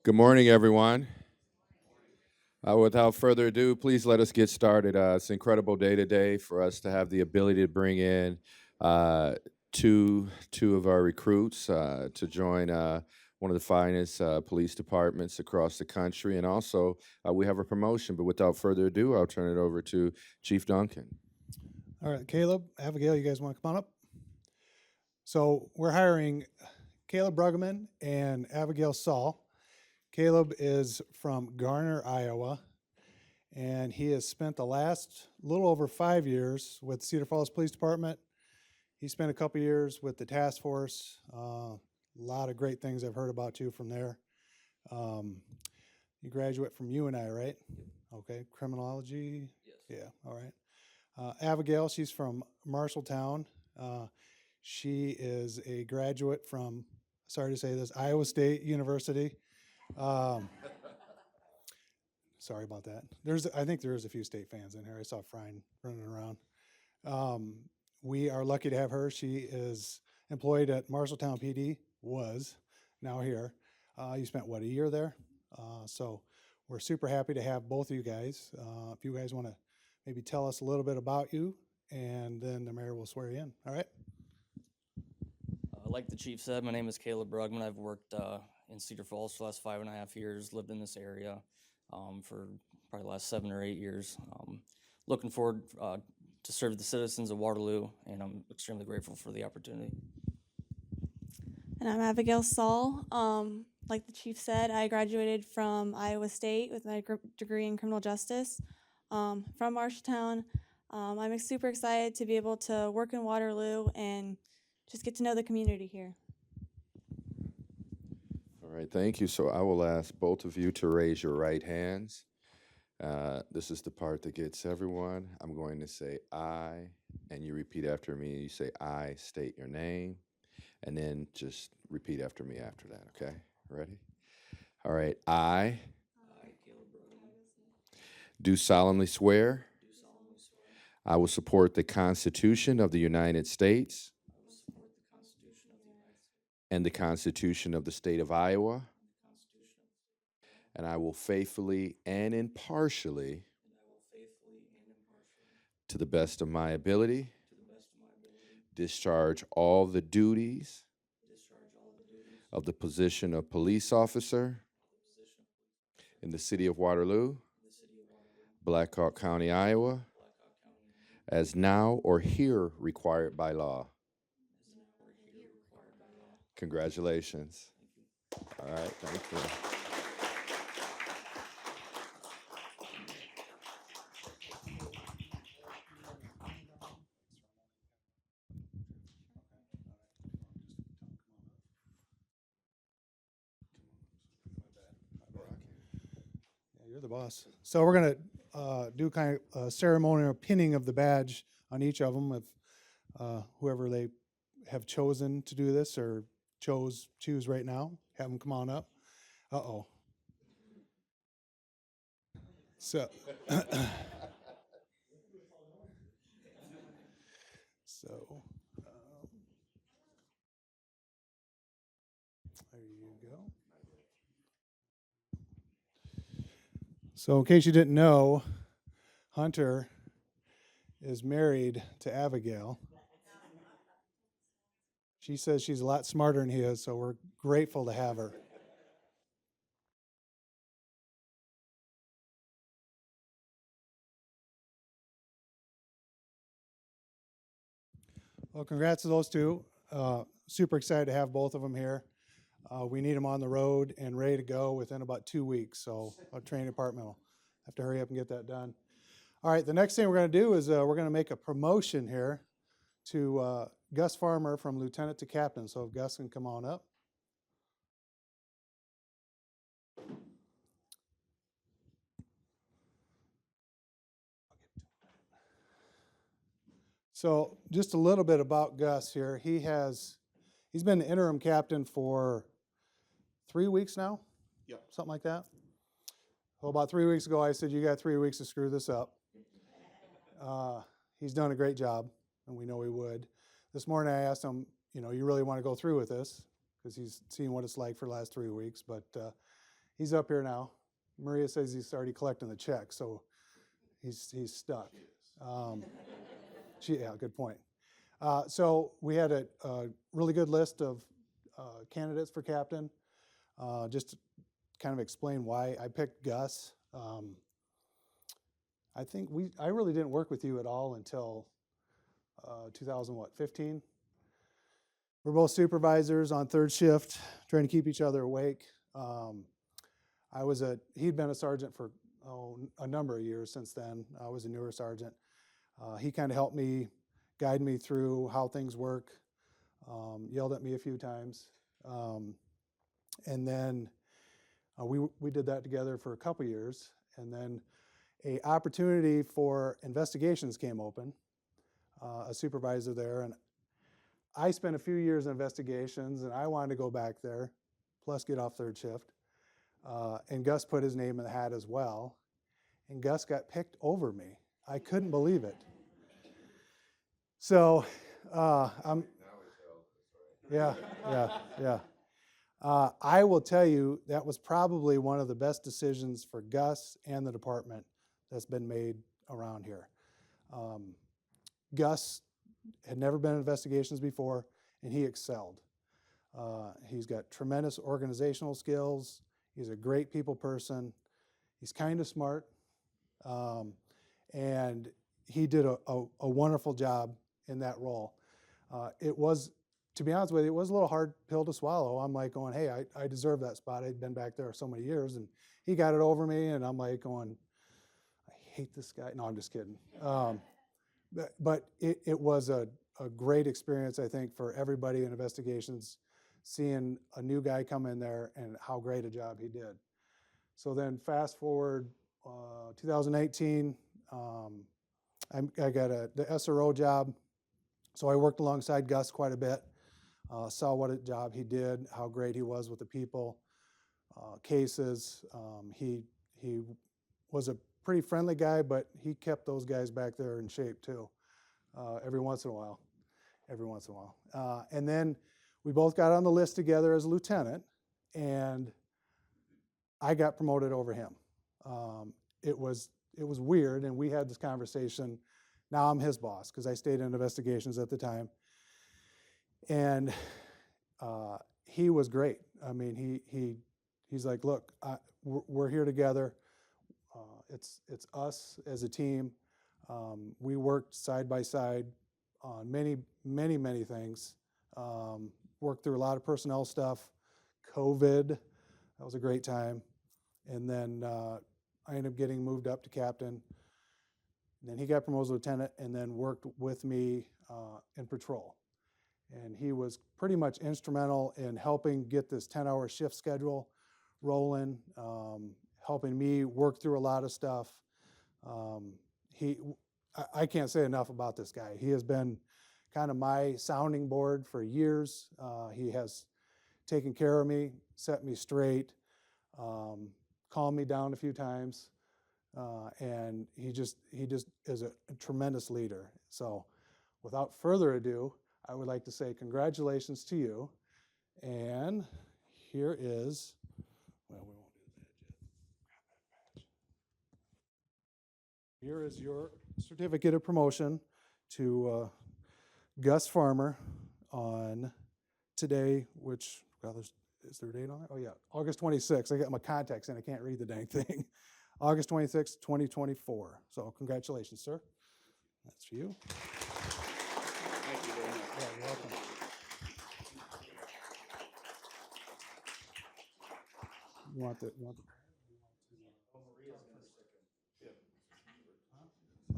Good morning, everyone. Without further ado, please let us get started. It's an incredible day today for us to have the ability to bring in uh, two of our recruits to join one of the finest police departments across the country, and also we have a promotion. But without further ado, I'll turn it over to Chief Duncan. All right, Kaleb, Avygail, you guys want to come on up? So we're hiring Kaleb Bruggeman and Avygail Saul. Kaleb is from Garner, Iowa, and he has spent the last little over 5 years with Cedar Falls Police Department. He spent a couple years with the task force. A lot of great things I've heard about you from there. You graduate from UNI, right? Okay, criminology? Yes. Yeah, all right. Avygail, she's from Marshalltown. She is a graduate from, sorry to say this, Iowa State University. Sorry about that. I think there is a few state fans in here. I saw Frine running around. We are lucky to have her. She is employed at Marshalltown PD, was now here. You spent, what, a year there? So we're super happy to have both of you guys. If you guys want to maybe tell us a little bit about you, and then the mayor will swear you in. All right? Like the chief said, my name is Kaleb Bruggeman. I've worked in Cedar Falls for the last 5.5 years, lived in this area for probably the last 7 or 8 years. Looking forward to serve the citizens of Waterloo, and I'm extremely grateful for the opportunity. And I'm Avygail Saul. Like the chief said, I graduated from Iowa State with my degree in criminal justice from Marshalltown. I'm super excited to be able to work in Waterloo and just get to know the community here. All right, thank you. So I will ask both of you to raise your right hands. This is the part that gets everyone. I'm going to say I, and you repeat after me. You say I, state your name, and then just repeat after me after that, okay? Ready? All right, I Kaleb Bruggeman, do solemnly swear do solemnly swear I will support the Constitution of the United States I will support the Constitution of the United States and the Constitution of the State of Iowa, and the Constitution of the State of Iowa, and I will faithfully and impartially, and I will faithfully and impartially, to the best of my ability, to the best of my ability, discharge all the duties discharge all the duties of the position of police officer of the position of police officer in the city of Waterloo, in the city of Waterloo, Black Hawk County, Iowa, Black Hawk County, Iowa, as now or here required by law. as now or here required by law. Congratulations. Thank you. All right, thank you. Yeah, you're the boss. So we're going to do kind of a ceremonial pinning of the badge on each of them with whoever they have chosen to do this or choose right now. Have them come on up. Uh-oh. So, so there you go. So in case you didn't know, Hunter is married to Avygail. She says she's a lot smarter than he is, so we're grateful to have her. Well, congrats to those two. Super excited to have both of them here. We need them on the road and ready to go within about 2 weeks, so our training department will have to hurry up and get that done. All right, the next thing we're going to do is we're going to make a promotion here to Gus Farmer from lieutenant to captain. So if Gus can come on up. So just a little bit about Gus here. He's been the interim captain for 3 weeks now? Yep. Something like that? Well, about 3 weeks ago, I said, you got 3 weeks to screw this up. He's done a great job, and we know he would. This morning, I asked him, you really want to go through with this, because he's seen what it's like for the last 3 weeks, but He's up here now. Maria says he's already collecting the check, so he's stuck. Yeah, good point. So we had a really good list of candidates for captain. Just to kind of explain why I picked Gus. I think I really didn't work with you at all until 2015. We're both supervisors on third shift, trying to keep each other awake. He'd been a sergeant for a number of years since then. I was a newer sergeant. He kind of helped me, guide me through how things work, yelled at me a few times. And then we did that together for a couple years. And then a opportunity for investigations came open, a supervisor there. And I spent a few years in investigations, and I wanted to go back there, plus get off third shift. And Gus put his name in the hat as well. And Gus got picked over me. I couldn't believe it. So yeah. I will tell you that was probably one of the best decisions for Gus and the department that's been made around here. Gus had never been in investigations before, and he excelled. He's got tremendous organizational skills. He's a great people person. He's kind of smart. And he did a wonderful job in that role. To be honest with you, it was a little hard pill to swallow. I'm like going, hey, I deserve that spot. I'd been back there so many years, and he got it over me, and I'm like going, I hate this guy. No, I'm just kidding. But it was a great experience, I think, for everybody in investigations, seeing a new guy come in there and how great a job he did. So then fast forward 2018, I got the SRO job. So I worked alongside Gus quite a bit, saw what a job he did, how great he was with the people, cases. He was a pretty friendly guy, but he kept those guys back there in shape too, every once in a while. And then we both got on the list together as a lieutenant, and I got promoted over him. It was weird, and we had this conversation. Now I'm his boss because I stayed in investigations at the time. And he was great. I mean, he's like, look, we're here together. It's us as a team. We worked side by side on many things. Worked through a lot of personnel stuff. COVID, that was a great time. And then I ended up getting moved up to captain. And then he got promoted to lieutenant and then worked with me in patrol. And he was pretty much instrumental in helping get this 10-hour shift schedule rolling, helping me work through a lot of stuff. I can't say enough about this guy. He has been kind of my sounding board for years. He has taken care of me, set me straight, calmed me down a few times. And he just is a tremendous leader. So without further ado, I would like to say congratulations to you. And here is, well, we won't do that yet. Here is your certificate of promotion to Gus Farmer on today, which, well, is there a date on it? Oh yeah, August 26th. I got my contacts in, I can't read the dang thing. August 26th, 2024. So congratulations, sir. That's for you. Thank you very much. Yeah, you're welcome. You want the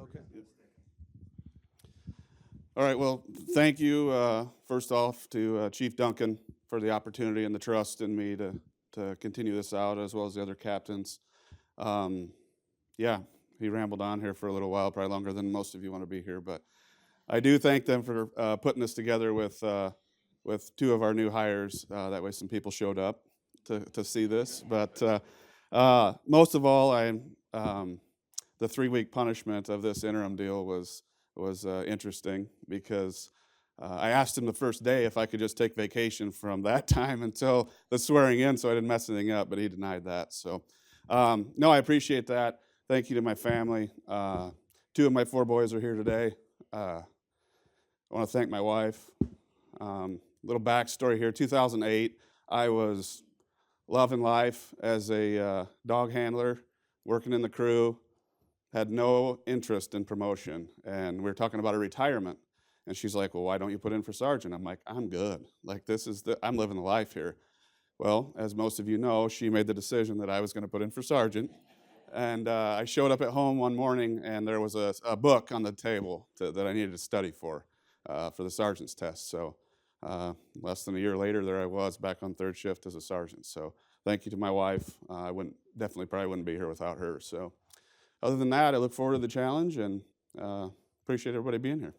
okay. All right, well, thank you, first off, to Chief Duncan for the opportunity and the trust in me to continue this out, as well as the other captains. Yeah, he rambled on here for a little while, probably longer than most of you want to be here, but I do thank them for putting this together with two of our new hires. That way some people showed up to see this. But most of all, the 3-week punishment of this interim deal was interesting because I asked him the first day if I could just take vacation from that time until the swearing in so I didn't mess anything up, but he denied that. So, no, I appreciate that. Thank you to my family. 2 of my 4 boys are here today. I want to thank my wife. Little backstory here. 2008, I was loving life as a dog handler, working in the crew, had no interest in promotion. And we were talking about a retirement. And she's like, well, why don't you put in for sergeant? I'm like, I'm good. Like, I'm living the life here. Well, as most of you know, she made the decision that I was going to put in for sergeant. And I showed up at home one morning, and there was a book on the table that I needed to study for the sergeant's test. So less than a year later, there I was back on 3rd shift as a sergeant. So thank you to my wife. I probably wouldn't be here without her. So other than that, I look forward to the challenge and appreciate everybody being here.